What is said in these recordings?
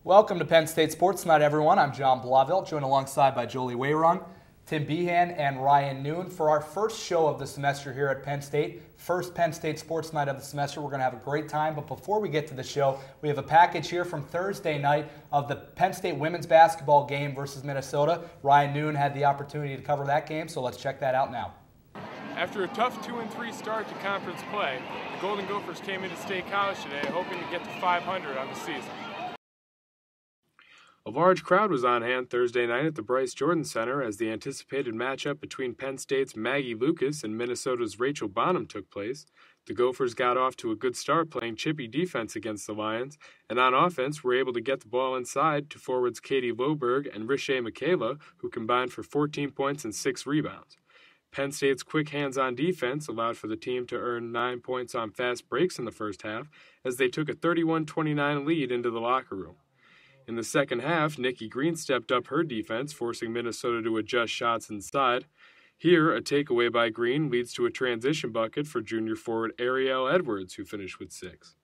Welcome to Penn State Sports Night, everyone. I'm John Blauvelt, joined alongside by Jolie Wayrung, Tim Behan, and Ryan Noon for our first show of the semester here at Penn State. First Penn State Sports Night of the semester. We're going to have a great time, but before we get to the show, we have a package here from Thursday night of the Penn State women's basketball game versus Minnesota. Ryan Noon had the opportunity to cover that game, so let's check that out now. After a tough 2-3 start to conference play, the Golden Gophers came into State College today hoping to get to 500 on the season. A large crowd was on hand Thursday night at the Bryce Jordan Center as the anticipated matchup between Penn State's Maggie Lucas and Minnesota's Rachel Bonham took place. The Gophers got off to a good start playing chippy defense against the Lions, and on offense were able to get the ball inside to forwards Katie Loberg and Riche Michaela, who combined for 14 points and 6 rebounds. Penn State's quick hands-on defense allowed for the team to earn 9 points on fast breaks in the first half as they took a 31-29 lead into the locker room. In the second half, Nikki Green stepped up her defense, forcing Minnesota to adjust shots inside. Here, a takeaway by Green leads to a transition bucket for junior forward Ariel Edwards, who finished with 6.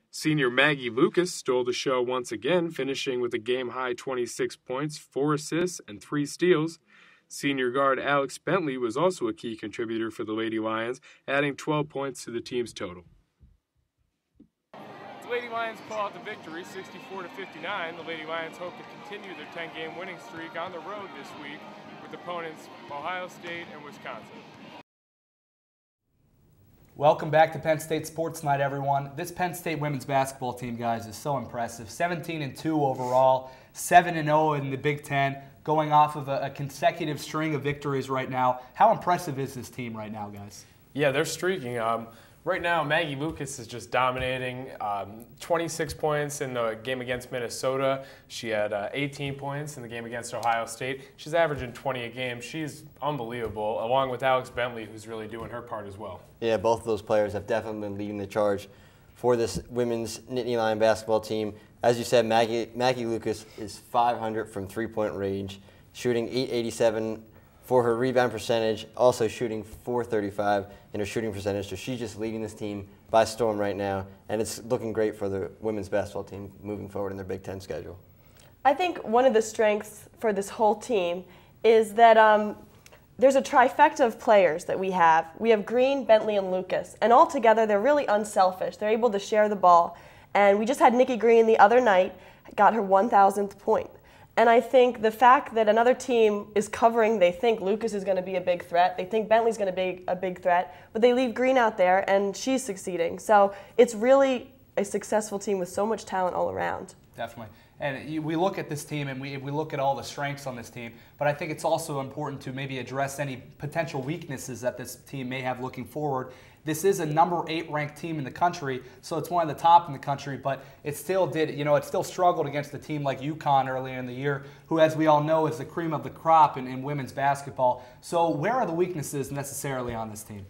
Senior Maggie Lucas stole the show once again, finishing with a game-high 26 points, 4 assists, and 3 steals. Senior guard Alex Bentley was also a key contributor for the Lady Lions, adding 12 points to the team's total. The Lady Lions pull out the victory 64-59. The Lady Lions hope to continue their 10-game winning streak on the road this week with opponents Ohio State and Wisconsin. Welcome back to Penn State Sports Night, everyone. This Penn State women's basketball team, guys, is so impressive. 17-2 overall, 7-0 in the Big Ten, going off of a consecutive string of victories right now. How impressive is this team right now, guys? Yeah, they're streaking. Right now, Maggie Lucas is just dominating. 26 points in the game against Minnesota. She had 18 points in the game against Ohio State. She's averaging 20 a game. She's unbelievable, along with Alex Bentley, who's really doing her part as well. Yeah, both of those players have definitely been leading the charge for this women's Nittany Lion basketball team. As you said, Maggie Lucas is 500 from three-point range, shooting .887 for her rebound percentage, also shooting .435 in her shooting percentage. So she's just leading this team by storm right now, and it's looking great for the women's basketball team moving forward in their Big Ten schedule. I think one of the strengths for this whole team is that there's a trifecta of players that we have. We have Green, Bentley, and Lucas, and all together they're really unselfish. They're able to share the ball, and we just had Nikki Green the other night, got her 1,000th point. And I think the fact that another team is covering, they think Lucas is going to be a big threat, they think Bentley's going to be a big threat, but they leave Green out there and she's succeeding. So it's really a successful team with so much talent all around. Definitely. And we look at this team and we look at all the strengths on this team, but I think it's also important to maybe address any potential weaknesses that this team may have looking forward. This is a number 8 ranked team in the country, so it's one of the top in the country, but it still struggled against a team like UConn earlier in the year, who, as we all know, is the cream of the crop in women's basketball. So where are the weaknesses necessarily on this team?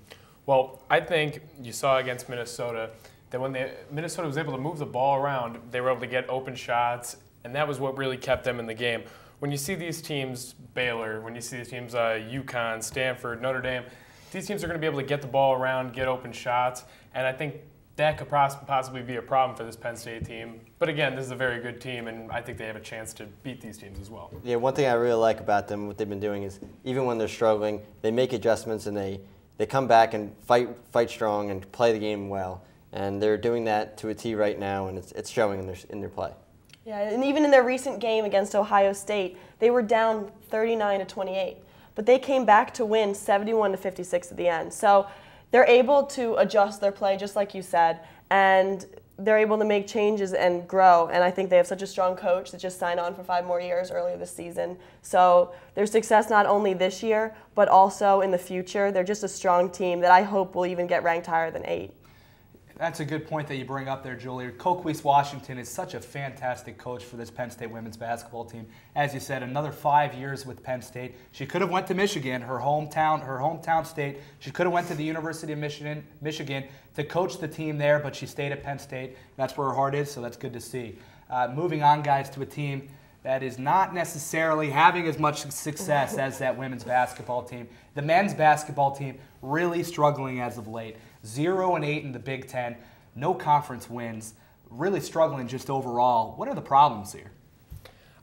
Well, I think you saw against Minnesota that when Minnesota was able to move the ball around, they were able to get open shots, and that was what really kept them in the game. When you see these teams, Baylor, when you see these teams, UConn, Stanford, Notre Dame, these teams are going to be able to get the ball around, get open shots, and I think that could possibly be a problem for this Penn State team. But again, this is a very good team, and I think they have a chance to beat these teams as well. Yeah, one thing I really like about them, what they've been doing is even when they're struggling, they make adjustments and they come back and fight strong and play the game well. And they're doing that to a T right now, and it's showing in their play. Yeah, and even in their recent game against Ohio State, they were down 39-28. But they came back to win 71-56 at the end. So they're able to adjust their play, just like you said, and they're able to make changes and grow. And I think they have such a strong coach that just signed on for 5 more years earlier this season. So their success not only this year, but also in the future. They're just a strong team that I hope will even get ranked higher than 8. That's a good point that you bring up there, Julie. Coquise Washington is such a fantastic coach for this Penn State women's basketball team. As you said, another 5 years with Penn State. She could have went to Michigan, her hometown state. She could have went to the University of Michigan to coach the team there, but she stayed at Penn State. That's where her heart is, so that's good to see. Moving on, guys, to a team that is not necessarily having as much success as that women's basketball team. The men's basketball team really struggling as of late. 0-8 in the Big Ten, no conference wins. really struggling just overall. What are the problems here?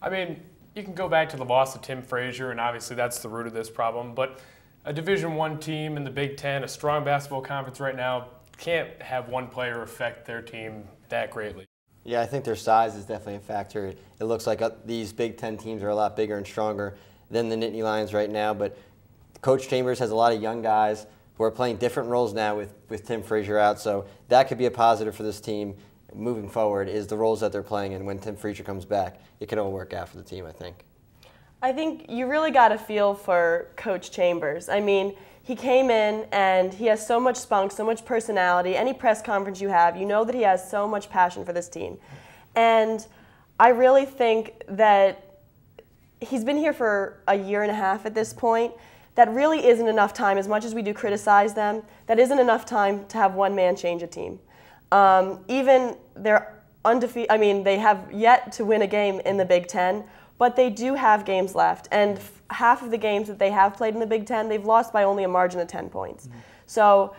I mean, you can go back to the loss of Tim Frazier, and obviously that's the root of this problem. But a Division I team in the Big Ten, a strong basketball conference right now, can't have one player affect their team that greatly. Yeah, I think their size is definitely a factor. It looks like these Big Ten teams are a lot bigger and stronger than the Nittany Lions right now. But Coach Chambers has a lot of young guys who are playing different roles now with Tim Frazier out. So that could be a positive for this team moving forward, is the roles that they're playing. And when Tim Frazier comes back, it can all work out for the team, I think. I think you really got to feel for Coach Chambers. I mean, he came in and he has so much spunk, so much personality. Any press conference you have, you know that he has so much passion for this team. And I really think that he's been here for a year and a half at this point. That really isn't enough time, as much as we do criticize them, that isn't enough time to have one man change a team. Even they're undefeated, they have yet to win a game in the Big Ten, but they do have games left. And half of the games that they have played in the Big Ten, they've lost by only a margin of 10 points. Mm-hmm. So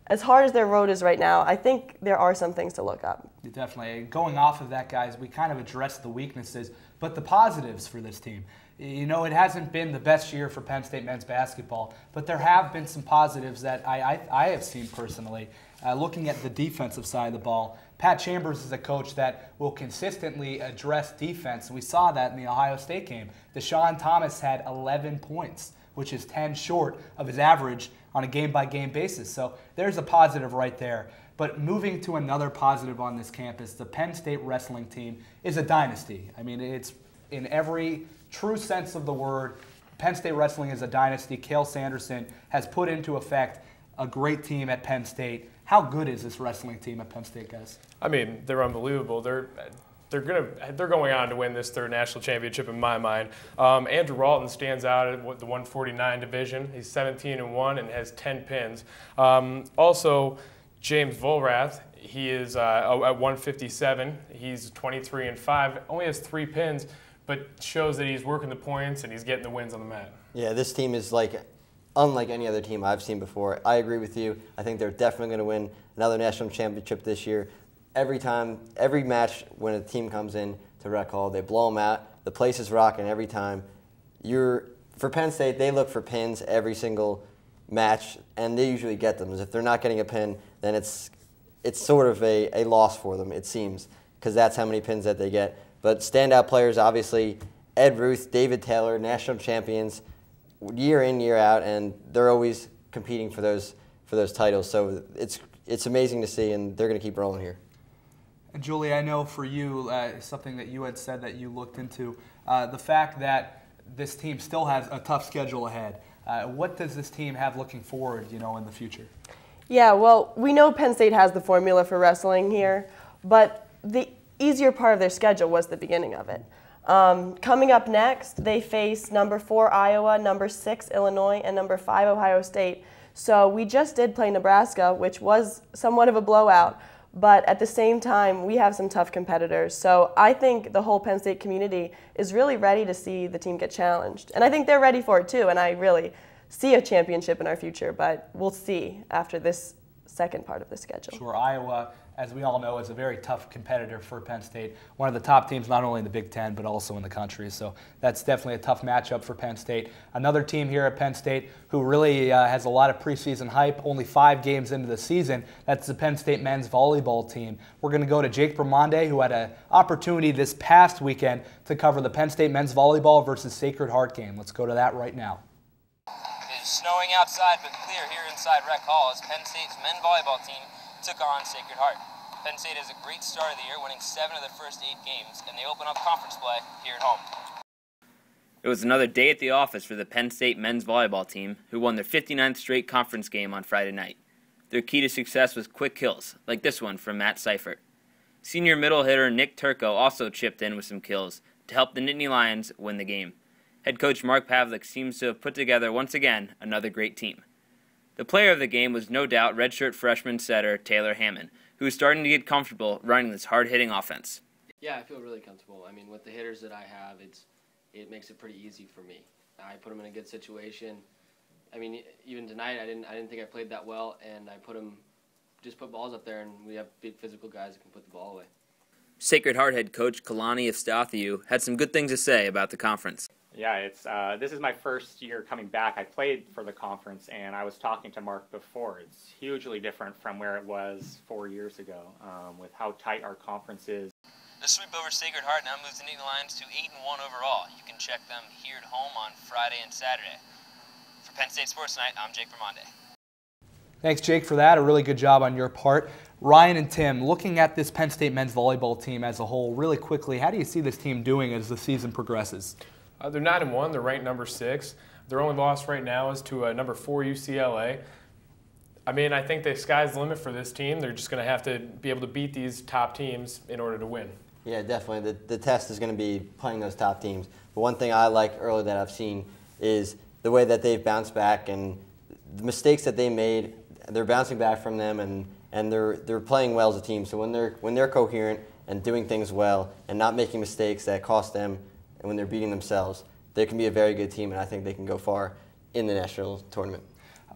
as hard as their road is right now, I think there are some things to look up. Definitely. Going off of that, guys, we kind of addressed the weaknesses, but the positives for this team. You know, it hasn't been the best year for Penn State men's basketball, but there have been some positives that I have seen personally. Looking at the defensive side of the ball, Pat Chambers is a coach that will consistently address defense, and we saw that in the Ohio State game. Deshaun Thomas had 11 points, which is 10 short of his average on a game-by-game basis. So there's a positive right there. But moving to another positive on this campus, the Penn State wrestling team is a dynasty. I mean, it's in every true sense of the word. Penn State wrestling is a dynasty. Cale Sanderson has put into effect a great team at Penn State. How good is this wrestling team at Penn State, guys? I mean, they're unbelievable. They're going on to win this third national championship in my mind. Andrew Ralton stands out at the 149 division. He's 17-1 and has 10 pins. Also, James Volrath, he is at 157. He's 23-5. Only has 3 pins, but shows that he's working the points and he's getting the wins on the mat. Yeah, this team is unlike any other team I've seen before. I agree with you. I think they're definitely going to win another national championship this year. Every match when a team comes in to Rec Hall, they blow them out. The place is rocking every time. For Penn State, they look for pins every single match, and they usually get them. If they're not getting a pin, then it's sort of a loss for them, it seems, because that's how many pins that they get. But standout players, obviously, Ed Ruth, David Taylor, national champions, year in, year out, and they're always competing for those titles. So it's amazing to see, and they're going to keep rolling here. And Julie, I know for you, something that you had said that you looked into, the fact that this team still has a tough schedule ahead. What does this team have looking forward, in the future? Yeah, well, we know Penn State has the formula for wrestling here, but the easier part of their schedule was the beginning of it. Coming up next, they face number 4 Iowa, number 6 Illinois, and number 5 Ohio State. So we just did play Nebraska, which was somewhat of a blowout, but at the same time, we have some tough competitors. So I think the whole Penn State community is really ready to see the team get challenged. And I think they're ready for it too, and I really see a championship in our future, but we'll see after this second part of the schedule. Sure. Iowa, as we all know, is a very tough competitor for Penn State. One of the top teams not only in the Big Ten, but also in the country. So that's definitely a tough matchup for Penn State. Another team here at Penn State who really has a lot of preseason hype, only 5 games into the season, that's the Penn State men's volleyball team. We're going to go to Jake Bramande, who had an opportunity this past weekend to cover the Penn State men's volleyball versus Sacred Heart game. Let's go to that right now. It's snowing outside, but clear here inside Rec Hall as Penn State's men's volleyball team took on Sacred Heart. Penn State has a great start of the year, winning 7 of their first 8 games, and they open up conference play here at home. It was another day at the office for the Penn State men's volleyball team, who won their 59th straight conference game on Friday night. Their key to success was quick kills, like this one from Matt Seifert. Senior middle hitter Nick Turco also chipped in with some kills to help the Nittany Lions win the game. Head coach Mark Pavlik seems to have put together, once again, another great team. The player of the game was no doubt redshirt freshman setter Taylor Hammond, who is starting to get comfortable running this hard-hitting offense. Yeah, I feel really comfortable. I mean, with the hitters that I have, it makes it pretty easy for me. I put them in a good situation. I mean, even tonight, I didn't think I played that well, and I put balls up there, and we have big physical guys that can put the ball away. Sacred Heart head coach Kalani Efstathiou had some good things to say about the conference. Yeah, this is my first year coming back. I played for the conference, and I was talking to Mark before. It's hugely different from where it was 4 years ago, with how tight our conference is. The sweep over Sacred Heart now moves the Nittany Lions to 8-1 overall. You can check them here at home on Friday and Saturday. For Penn State Sports Night, I'm Jake Vermonde. Thanks, Jake, for that. A really good job on your part. Ryan and Tim, looking at this Penn State men's volleyball team as a whole, really quickly, how do you see this team doing as the season progresses? They're 9-1. They're ranked number 6. Their only loss right now is to number 4 UCLA. I mean, I think the sky's the limit for this team. They're just going to have to be able to beat these top teams in order to win. Yeah, definitely. The test is going to be playing those top teams. But one thing I like early that I've seen is the way that they've bounced back and the mistakes that they made. They're bouncing back from them, and they're playing well as a team. So when they're coherent and doing things well and not making mistakes that cost them, and when they're beating themselves, they can be a very good team, and I think they can go far in the national tournament.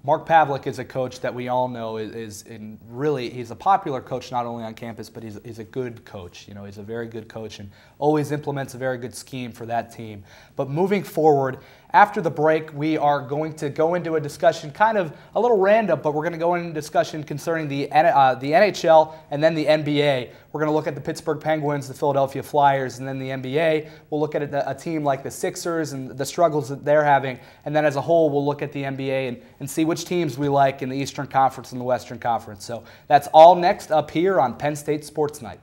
Mark Pavlik is a coach that we all know he's a popular coach not only on campus, but he's a good coach. You know, he's a very good coach and always implements a very good scheme for that team. But moving forward, after the break, we are going to go into a discussion, kind of a little random, but we're going to go into a discussion concerning the NHL and then the NBA. We're going to look at the Pittsburgh Penguins, the Philadelphia Flyers, and then the NBA. We'll look at a team like the Sixers and the struggles that they're having. And then as a whole, we'll look at the NBA and see which teams we like in the Eastern Conference and the Western Conference. So that's all next up here on Penn State Sports Night.